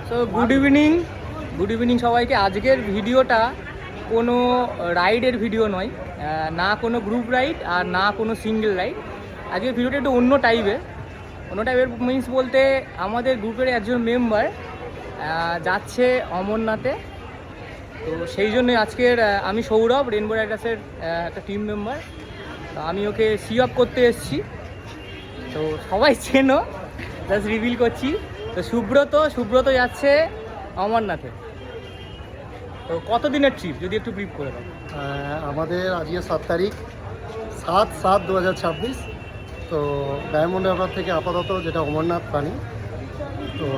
So good evening সবাইকে। আজকের ভিডিওটা কোনো রাইডের ভিডিও নয়, না কোনো গ্রুপ রাইড আর না কোনো সিঙ্গেল রাইড। আজকের ভিডিওটা একটু অন্য টাইপের মিনস বলতে আমাদের গ্রুপের একজন মেম্বার যাচ্ছে অমরনাথে। তো সেই জন্যই আজকের আমি সৌরভ, রেনবো রাইডার্সের একটা টিম মেম্বার, তো আমি ওকে সি আপ করতে এসেছি। তো সবাই চেনো, জাস্ট রিভিল করছি। তো সুব্রত যাচ্ছে অমরনাথে। তো কতদিনের ট্রিপ যদি একটু ব্রিফ করে দাও। আমাদের আজকে 7 তারিখ 7/7/2026। তো ডায়মন্ড হারবার থেকে আপাতত যেটা অমরনাথ প্ল্যানিং। তো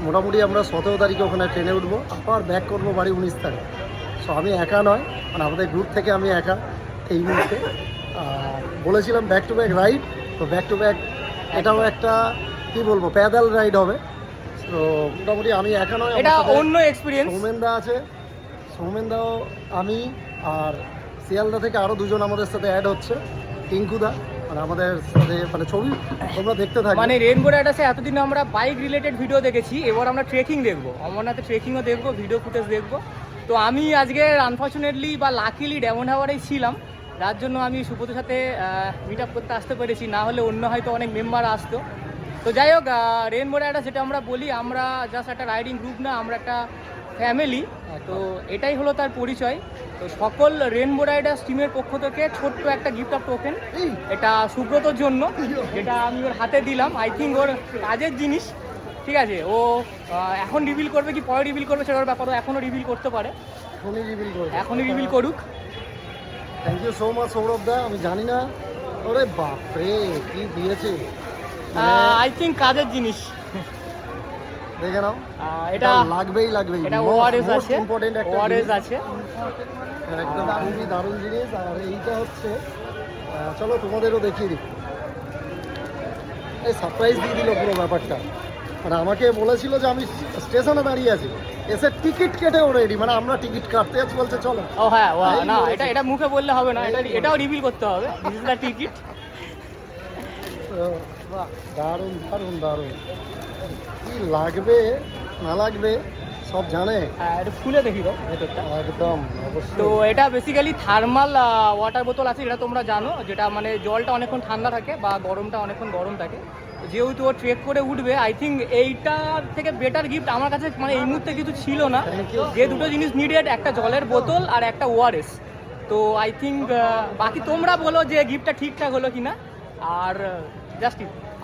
মোটামুটি আমরা 17 তারিখে ওখানে ট্রেনে উঠবো, আবার ব্যাক করবো বাড়ি 19 তারিখ। সো আমি একা নয়, মানে আমাদের গ্রুপ থেকে আমি একা এই মুহূর্তে। বলেছিলাম ব্যাক টু ব্যাক রাইড, তো ব্যাক টু ব্যাক এটাও একটা কী বলবো প্যাদাল রাইড হবে। তো মোটামুটি আমি একা নয়, এটা অন্য এক্সপিরিয়েন্স। সৌমেনদা আছে, সৌমেনদাও, আমি আর শিয়ালদা থেকে আরও দুজন আমাদের সাথে অ্যাড হচ্ছে, টিঙ্কুদা। মানে আমাদের সাথে মানে ছবি তোমরা দেখতে থাকো। মানে রেনবো রাইডার্সে এতদিন আমরা বাইক রিলেটেড ভিডিও দেখেছি, এবার আমরা ট্রেকিং দেখবো, অমরনাথে ট্রেকিংও দেখবো, ভিডিও ফুটেজ দেখবো। তো আমি আজকে আনফর্চুনেটলি বা লাকিলি ডায়মন্ড হারবারেই ছিলাম, যার জন্য আমি সুব্রতর সাথে মিট আপ করতে আসতে পেরেছি, না হলে অন্য হয়তো অনেক মেম্বার আসতো। তো যাই হোক, রেনবো রাইডার্স যেটা আমরা বলি, আমরা জাস্ট একটা রাইডিং গ্রুপ না, আমরা একটা ফ্যামিলি। তো এটাই হলো তার পরিচয়। তো সকল রেনবো রাইডার্স টিমের পক্ষ থেকে ছোট্ট একটা গিফট অফ টোকেন, এটা সুব্রতর জন্য, যেটা আমি ওর হাতে দিলাম। আই থিঙ্ক ওর কাজের জিনিস, ঠিক আছে। ও এখন রিভিল করবে কি পরে রিভিল করবে সেটার ব্যাপার, ও এখনও রিভিল করতে পারে, এখনই রিভিল করুক। Thank you so much Sourav দা। আমি জানি না, ওরে বাপরে কি দিয়েছে, আই থিঙ্ক কাজের জিনিস, দেখে নাও। এটা লাগবেই, এটা ওআরএস আছে, ইম্পর্টেন্ট একটা ওআরএস আছে, একদম খুবই দারুণ জিনিস। আর এইটা হচ্ছে, চলো তোমাদেরও দেখিয়ে দিই। এই সারপ্রাইজ দিয়ে দিল পুরো ব্যাপারটা। মানে আমাকে বলেছিল যে আমি স্টেশনে দাঁড়িয়ে আছি, এসে টিকিট কেটে ও রেডি, মানে আমরা টিকিট কাটতে আছি, বলছে চলো। ও হ্যাঁ, না এটা মুখে বললে হবে না, এটাও রিভিল করতে হবে, দিস ইজ দ্য টিকিট। দারুণ দারুণ দারুণ, কি লাগবে না লাগবে সব জানে। এটা খুলে দেখি তো ভেতরটা। একদম অবশ্যই। তো এটা বেসিক্যালি থার্মাল ওয়াটার বোতল আছে, যেটা তোমরা জানো, যেটা মানে জলটা অনেকক্ষণ ঠান্ডা থাকে বা গরমটা অনেকক্ষণ গরম থাকে। যেহেতু ও ট্রেক করে উঠবে, আই থিঙ্ক এইটার থেকে বেটার গিফট আমার কাছে মানে এই মুহূর্তে কিছু ছিল না। যে দুটো জিনিস নিডেড, একটা জলের বোতল আর একটা ওআরএস। তো আই থিঙ্ক বাকি তোমরা বলো যে গিফটটা ঠিকঠাক হলো কিনা। আর জাস্ট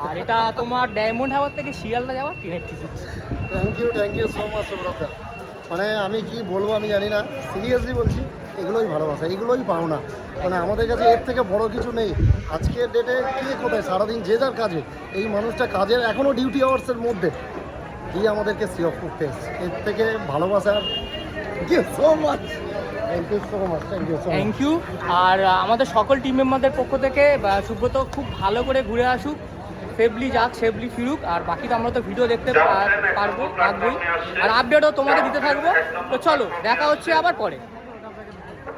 আর এটা তোমার ডায়মন্ড হারবার থেকে শিয়ালদা যাওয়ার ট্রেনের ticket. Thank you so much Subrata. মানে আমি কি বলবো আমি জানি না, সিরিয়াসলি বলছি, এগুলোই ভালোবাসা, এগুলোই পাওনা। মানে আমাদের কাছে এর থেকে বড় কিছু নেই। আজকের ডেটে কে কোথায়, সারাদিন যে যার কাজে, এই মানুষটা কাজের এখনও ডিউটি আওয়ার্সের মধ্যে দিয়ে আমাদেরকে সি অফ করতে এসছে। এর থেকে ভালোবাসা সো মাচ। Thank you. আর আমাদের সকল টিম মেম্বারদের পক্ষ থেকে সুব্রত খুব ভালো করে ঘুরে আসুক, সেফলি যাক, সেফলি ফিরুক। আর বাকি তো আমরা তো ভিডিও দেখতে পারবো, থাকবোই, আর আপডেটও তোমাদের দিতে থাকবো। তো চলো, দেখা হচ্ছে আবার পরে।